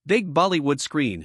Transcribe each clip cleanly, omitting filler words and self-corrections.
Big Bollywood screen.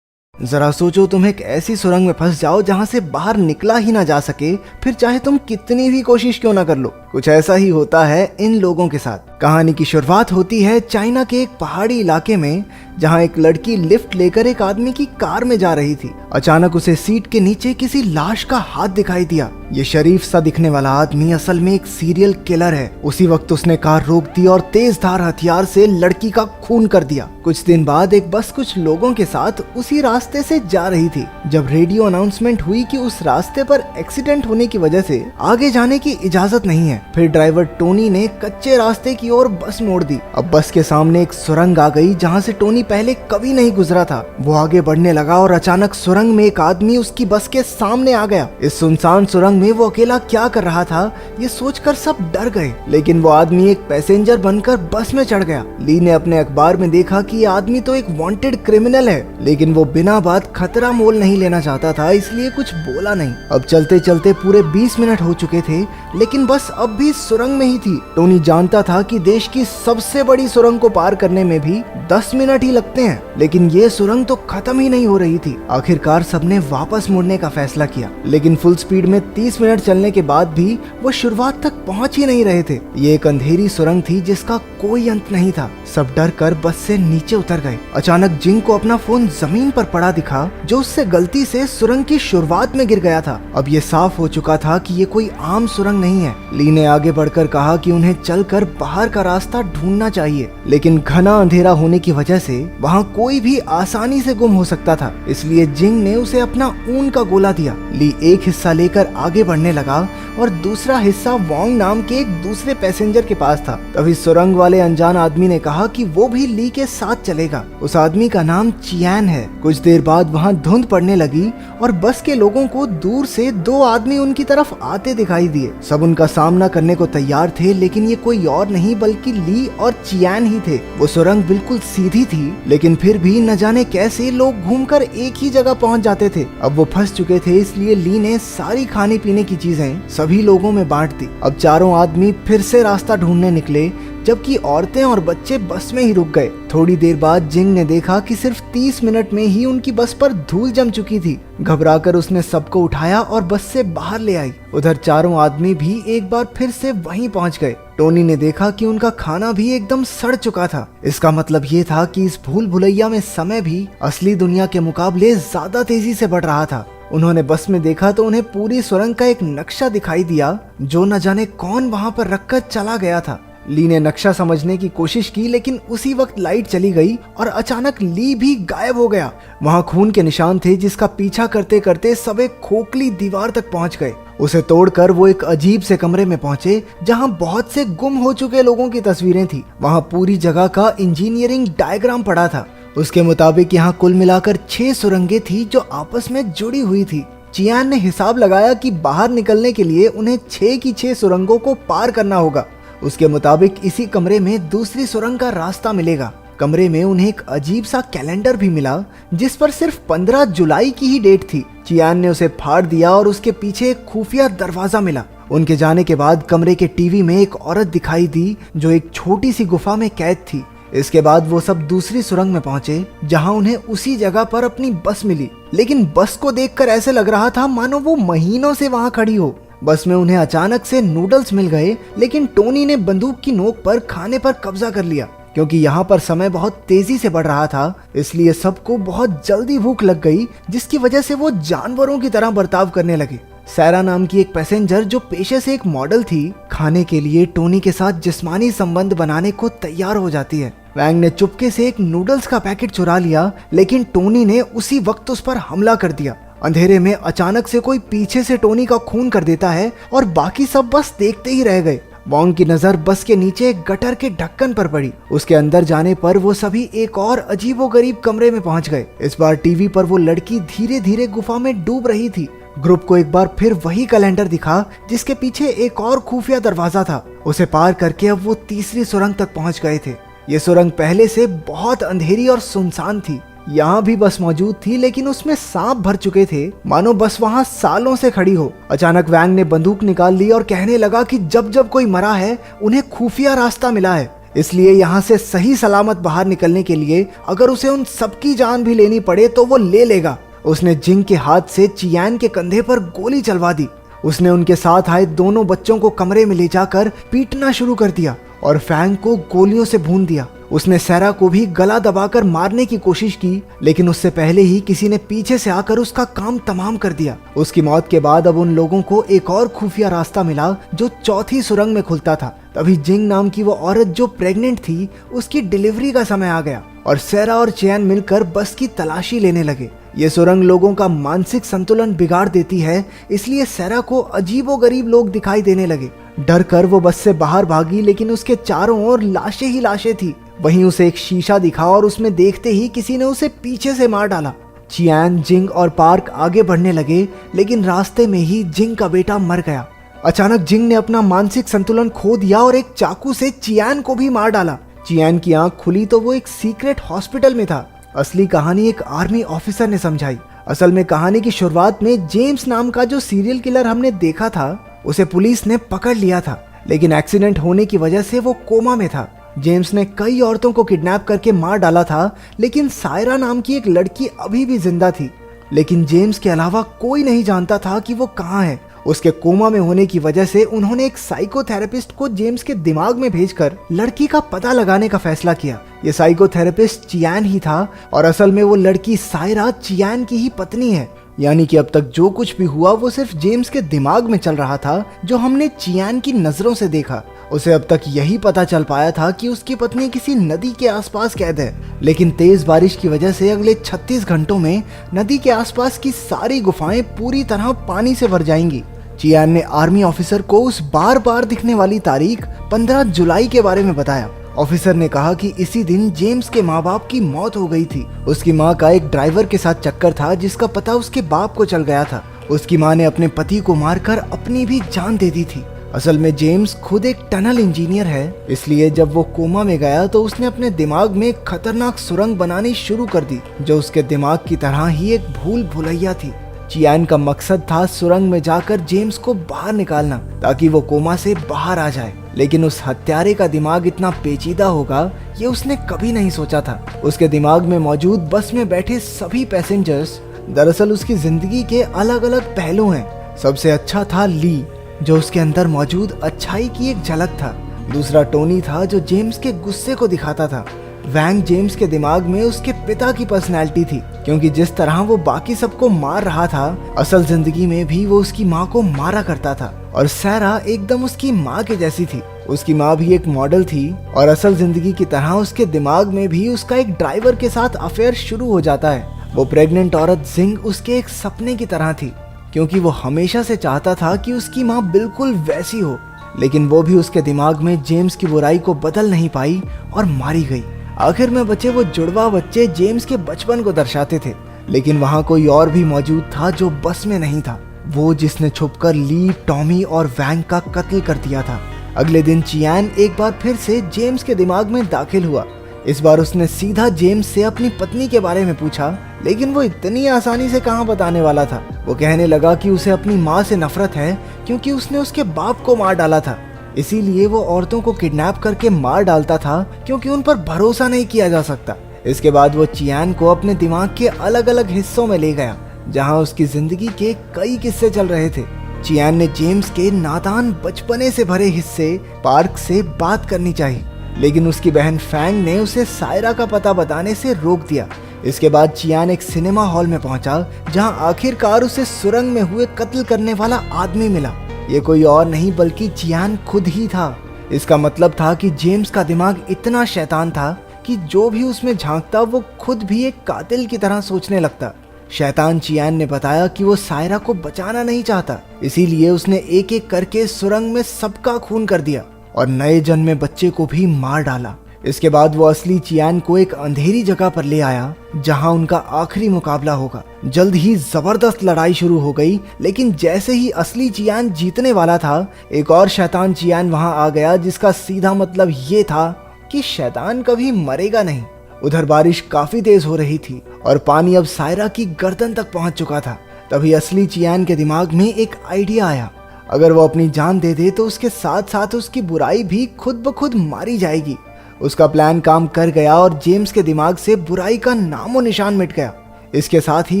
जरा सोचो तुम एक ऐसी सुरंग में फंस जाओ जहां से बाहर निकला ही ना जा सके, फिर चाहे तुम कितनी भी कोशिश क्यों ना कर लो। कुछ ऐसा ही होता है इन लोगों के साथ। कहानी की शुरुआत होती है चाइना के एक पहाड़ी इलाके में, जहां एक लड़की लिफ्ट लेकर एक आदमी की कार में जा रही थी। अचानक उसे सीट के नीचे किसी लाश का हाथ दिखाई दिया। ये शरीफ सा दिखने वाला आदमी असल में एक सीरियल किलर है। उसी वक्त उसने कार रोक दी और तेज धार हथियार से लड़की का खून कर दिया। कुछ दिन बाद एक बस कुछ लोगों के साथ उसी रास्ते से जा रही थी। जब रेडियो अनाउंसमेंट हुई कि उस रास्ते पर एक्सीडेंट होने की वजह से आगे जाने की इजाजत नहीं है, फिर ड्राइवर टोनी ने कच्चे रास्ते की ओर बस मोड़ दी। अब बस के सामने एक सुरंग आ गई जहां से टोनी पहले कभी नहीं गुजरा था। वो आगे बढ़ने लगा और अचानक सुरंग में एक आदमी उसकी बस के सामने आ गया। इस सुनसान सुरंग में वो अकेला क्या कर रहा था, ये सोचकर सब डर गए। लेकिन वो आदमी एक पैसेंजर बनकर बस में चढ़ गया। ली ने अपने अखबार में देखा कि ये आदमी तो एक वांटेड क्रिमिनल है, लेकिन वो बिना बात खतरा मोल नहीं लेना चाहता था, इसलिए कुछ बोला नहीं। अब चलते चलते पूरे 20 मिनट हो चुके थे, लेकिन बस अब भी सुरंग में ही थी। टोनी जानता था कि देश की सबसे बड़ी सुरंग को पार करने में भी 10 मिनट ही लगते हैं, लेकिन ये सुरंग तो खत्म ही नहीं हो रही थी। आखिरकार सबने वापस मुड़ने का फैसला किया, लेकिन फुल स्पीड में 30 मिनट चलने के बाद भी वो शुरुआत तक पहुंच ही नहीं रहे थे। ये एक अंधेरी सुरंग थी जिसका कोई अंत नहीं था। सब डर कर बस से नीचे उतर गए। अचानक जिंग को अपना फोन जमीन पर पड़ा दिखा, जो उससे गलती से सुरंग की शुरुआत में गिर गया था। अब ये साफ हो चुका था कि ये कोई आम सुरंग नहीं है। ली ने आगे बढ़कर कहा कि उन्हें चलकर बाहर का रास्ता ढूंढना चाहिए, लेकिन घना अंधेरा होने की वजह से वहाँ कोई भी आसानी से गुम हो सकता था। इसलिए जिंग ने उसे अपना ऊन का गोला दिया। ली एक हिस्सा लेकर आगे बढ़ने लगा और दूसरा हिस्सा वोंग नाम के एक दूसरे पैसेंजर के पास था। तभी सुरंग वाले अनजान आदमी ने कहा कि वो भी ली के साथ चलेगा। उस आदमी का नाम चियान है। कुछ देर बाद वहाँ धुंध पड़ने लगी और बस के लोगों को दूर से 2 आदमी उनकी तरफ आते दिखाई दिए। सब उनका सामना करने को तैयार थे, लेकिन ये कोई और नहीं बल्कि ली और चियान ही थे। वो सुरंग बिल्कुल सीधी थी, लेकिन फिर भी न जाने कैसे लोग घूमकर एक ही जगह पहुंच जाते थे। अब वो फंस चुके थे, इसलिए ली ने सारी खाने पीने की चीजें सभी लोगों में बांट दी। अब चारों आदमी फिर से रास्ता ढूंढने निकले, जबकि औरतें और बच्चे बस में ही रुक गए। थोड़ी देर बाद जिंग ने देखा कि सिर्फ 30 मिनट में ही उनकी बस पर धूल जम चुकी थी। घबराकर उसने सबको उठाया और बस से बाहर ले आई। उधर चारों आदमी भी एक बार फिर से वहीं पहुंच गए। टोनी ने देखा कि उनका खाना भी एकदम सड़ चुका था। इसका मतलब ये था कि इस भूल भुलैया में समय भी असली दुनिया के मुकाबले ज्यादा तेजी से बढ़ रहा था। उन्होंने बस में देखा तो उन्हें पूरी सुरंग का एक नक्शा दिखाई दिया, जो न जाने कौन वहां पर रखकर चला गया था। ली ने नक्शा समझने की कोशिश की, लेकिन उसी वक्त लाइट चली गई और अचानक ली भी गायब हो गया। वहां खून के निशान थे, जिसका पीछा करते करते सब एक खोखली दीवार तक पहुंच गए। उसे तोड़कर वो एक अजीब से कमरे में पहुंचे, जहां बहुत से गुम हो चुके लोगों की तस्वीरें थी। वहां पूरी जगह का इंजीनियरिंग डायग्राम पड़ा था। उसके मुताबिक यहाँ कुल मिलाकर 6 सुरंगें थी जो आपस में जुड़ी हुई थी। चियान ने हिसाब लगाया कि बाहर निकलने के लिए उन्हें 6 की 6 सुरंगों को पार करना होगा। उसके मुताबिक इसी कमरे में दूसरी सुरंग का रास्ता मिलेगा। कमरे में उन्हें एक अजीब सा कैलेंडर भी मिला, जिस पर सिर्फ 15 जुलाई की ही डेट थी। चियान ने उसे फाड़ दिया और उसके पीछे एक खुफिया दरवाजा मिला। उनके जाने के बाद कमरे के टीवी में एक औरत दिखाई दी, जो एक छोटी सी गुफा में कैद थी। इसके बाद वो सब दूसरी सुरंग में पहुंचे, जहां उन्हें उसी जगह पर अपनी बस मिली। लेकिन बस को देखकर ऐसे लग रहा था मानो वो महीनों से वहां खड़ी हो। बस में उन्हें अचानक से नूडल्स मिल गए, लेकिन टोनी ने बंदूक की नोक पर खाने पर कब्जा कर लिया। क्योंकि यहाँ पर समय बहुत तेजी से बढ़ रहा था, इसलिए सबको बहुत जल्दी भूख लग गई, जिसकी वजह से वो जानवरों की तरह बर्ताव करने लगे। सैरा नाम की एक पैसेंजर, जो पेशे से एक मॉडल थी, खाने के लिए टोनी के साथ जिस्मानी संबंध बनाने को तैयार हो जाती है। वैंग ने चुपके से एक नूडल्स का पैकेट चुरा लिया, लेकिन टोनी ने उसी वक्त उस पर हमला कर दिया। अंधेरे में अचानक से कोई पीछे से टोनी का खून कर देता है और बाकी सब बस देखते ही रह गए। वोंग की नजर बस के नीचे एक गटर के ढक्कन पर पड़ी। उसके अंदर जाने पर वो सभी एक और अजीबोगरीब कमरे में पहुंच गए। इस बार टीवी पर वो लड़की धीरे धीरे गुफा में डूब रही थी। ग्रुप को एक बार फिर वही कैलेंडर दिखा, जिसके पीछे एक और खुफिया दरवाजा था। उसे पार करके अब वो तीसरी सुरंग तक पहुंच गए थे। ये सुरंग पहले से बहुत अंधेरी और सुनसान थी। यहाँ भी बस मौजूद थी, लेकिन उसमें सांप भर चुके थे, मानो बस वहाँ सालों से खड़ी हो। अचानक वैंग ने बंदूक निकाल ली और कहने लगा कि जब जब कोई मरा है, उन्हें खुफिया रास्ता मिला है। इसलिए यहाँ से सही सलामत बाहर निकलने के लिए अगर उसे उन सबकी जान भी लेनी पड़े तो वो ले लेगा। उसने जिंग के हाथ से चियान के कंधे पर गोली चलवा दी। उसने उनके साथ आए दोनों बच्चों को कमरे में ले जाकर पीटना शुरू कर दिया और फैंग को गोलियों से भून दिया। उसने सैरा को भी गला दबाकर मारने की कोशिश की, लेकिन उससे पहले ही किसी ने पीछे से आकर उसका काम तमाम कर दिया। उसकी मौत के बाद अब उन लोगों को एक और खुफिया रास्ता मिला जो चौथी सुरंग में खुलता था। तभी जिंग नाम की वो औरत जो प्रेग्नेंट थी, उसकी डिलीवरी का समय आ गया और सैरा और चियान मिलकर बस की तलाशी लेने लगे। ये सुरंग लोगों का मानसिक संतुलन बिगाड़ देती है, इसलिए सैरा को अजीबोगरीब लोग दिखाई देने लगे। डर कर वो बस से बाहर भागी, लेकिन उसके चारों ओर लाशें ही लाशें थी। वहीं उसे एक शीशा दिखा और उसमें देखते ही किसी ने उसे पीछे से मार डाला। चियान, जिंग और पार्क आगे बढ़ने लगे, लेकिन रास्ते में ही जिंग का बेटा मर गया। अचानक जिंग ने अपना मानसिक संतुलन खो दिया और एक चाकू से चियान को भी मार डाला। चियान की आंख खुली तो वो एक सीक्रेट हॉस्पिटल में था। असली कहानी एक आर्मी ऑफिसर ने समझाई। असल में कहानी की शुरुआत में जेम्स नाम का जो सीरियल किलर हमने देखा था, उसे पुलिस ने पकड़ लिया था, लेकिन एक्सीडेंट होने की वजह से वो कोमा में था। जेम्स ने कई औरतों को किडनैप करके मार डाला था, लेकिन सायरा नाम की एक लड़की अभी भी जिंदा थी। लेकिन जेम्स के अलावा कोई नहीं जानता था कि वो कहाँ है। उसके कोमा में होने की वजह से उन्होंने एक साइकोथेरेपिस्ट को जेम्स के दिमाग में भेजकर लड़की का पता लगाने का फैसला किया। ये साइकोथेरेपिस्ट चियान ही था और असल में वो लड़की सायरा चियान की ही पत्नी है। यानी कि अब तक जो कुछ भी हुआ वो सिर्फ जेम्स के दिमाग में चल रहा था, जो हमने चियान की नजरों से देखा। उसे अब तक यही पता चल पाया था कि उसकी पत्नी किसी नदी के आसपास कैद है, लेकिन तेज बारिश की वजह से अगले 36 घंटों में नदी के आसपास की सारी गुफाएं पूरी तरह पानी से भर जाएंगी। चियान ने आर्मी ऑफिसर को उस बार बार दिखने वाली तारीख 15 जुलाई के बारे में बताया। ऑफिसर ने कहा कि इसी दिन जेम्स के माँ बाप की मौत हो गई थी। उसकी माँ का एक ड्राइवर के साथ चक्कर था जिसका पता उसके बाप को चल गया था। उसकी माँ ने अपने पति को मारकर अपनी भी जान दे दी थी। असल में जेम्स खुद एक टनल इंजीनियर है, इसलिए जब वो कोमा में गया तो उसने अपने दिमाग में एक खतरनाक सुरंग बनानी शुरू कर दी, जो उसके दिमाग की तरह ही एक भूल भुलैया थी। चियान का मकसद था सुरंग में जाकर जेम्स को बाहर निकालना, ताकि वो कोमा से बाहर आ जाए। लेकिन उस हत्यारे का दिमाग इतना पेचीदा होगा ये उसने कभी नहीं सोचा था। उसके दिमाग में मौजूद बस में बैठे सभी पैसेंजर्स दरअसल उसकी जिंदगी के अलग अलग पहलू हैं। सबसे अच्छा था ली, जो उसके अंदर मौजूद अच्छाई की एक झलक था। दूसरा टोनी था, जो जेम्स के गुस्से को दिखाता था। वैंग जेम्स के दिमाग में उसके पिता की पर्सनैलिटी थी, क्योंकि जिस तरह वो बाकी सबको मार रहा था, असल जिंदगी में भी वो उसकी माँ को मारा करता था। और सैरा एकदम उसकी माँ के जैसी थी। उसकी माँ भी एक मॉडल थी और असल जिंदगी की तरह उसके दिमाग में भी उसका एक ड्राइवर के साथ अफेयर शुरू हो जाता है। वो प्रेग्नेंट औरत जिंग उसके एक सपने की तरह थी, क्योंकि वो हमेशा से चाहता था कि उसकी माँ बिल्कुल वैसी हो। लेकिन वो भी उसके दिमाग में जेम्स की बुराई को बदल नहीं पाई और मारी गई। आखिर में बचे वो जुड़वा बच्चे जेम्स के बचपन को दर्शाते थे। लेकिन वहाँ कोई और भी मौजूद था जो बस में नहीं था, वो जिसने छुपकर ली, टॉमी और वैंग का कत्ल कर दिया था। अगले दिन चियान एक बार फिर से जेम्स के दिमाग में दाखिल हुआ। इस बार उसने सीधा जेम्स से अपनी पत्नी के बारे में पूछा, लेकिन वो इतनी आसानी से कहाँ बताने वाला था। वो कहने लगा कि उसे अपनी माँ से नफरत है, क्योंकि उसने उसके बाप को मार डाला था। इसीलिए वो औरतों को किडनैप करके मार डालता था, क्योंकि उन पर भरोसा नहीं किया जा सकता। इसके बाद वो चियान को अपने दिमाग के अलग अलग हिस्सों में ले गया, जहाँ उसकी जिंदगी के कई किस्से चल रहे थे। चियान ने जेम्स के नादान बचपने से भरे हिस्से पार्क से बात करनी चाहिए, लेकिन उसकी बहन फैंग ने उसे सायरा का पता बताने से रोक दिया। इसके बाद चियान एक सिनेमा हॉल में पहुंचा, जहां आखिरकार उसे सुरंग में हुए कत्ल करने वाला आदमी मिला। ये कोई और नहीं बल्कि चियान खुद ही था। इसका मतलब था कि जेम्स का दिमाग इतना शैतान था कि जो भी उसमें झांकता वो खुद भी एक कातिल की तरह सोचने लगता। शैतान चियान ने बताया कि वो सायरा को बचाना नहीं चाहता, इसीलिए उसने एक एक करके सुरंग में सबका खून कर दिया और नए जन्मे बच्चे को भी मार डाला। इसके बाद वो असली चियान को एक अंधेरी जगह पर ले आया, जहां उनका आखिरी मुकाबला होगा। जल्द ही जबरदस्त लड़ाई शुरू हो गई, लेकिन जैसे ही असली चियान जीतने वाला था, एक और शैतान चियान वहां आ गया, जिसका सीधा मतलब ये था कि शैतान कभी मरेगा नहीं। उधर बारिश काफी तेज हो रही थी और पानी अब सायरा की गर्दन तक पहुंच चुका था। तभी असली चियान के दिमाग में एक आइडिया आया। अगर वो अपनी जान दे दे तो उसके साथ साथ उसकी बुराई भी खुद ब खुद मारी जाएगी। उसका प्लान काम कर गया और जेम्स के दिमाग से बुराई का नामो निशान मिट गया। इसके साथ ही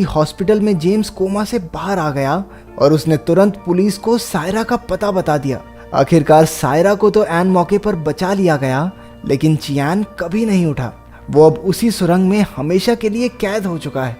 हॉस्पिटल में जेम्स कोमा से बाहर आ गया और उसने तुरंत पुलिस को सायरा का पता बता दिया। आखिरकार सायरा को तो एन मौके पर बचा लिया गया, लेकिन चियान कभी नहीं उठा। वो अब उसी सुरंग में हमेशा के लिए कैद हो चुका है।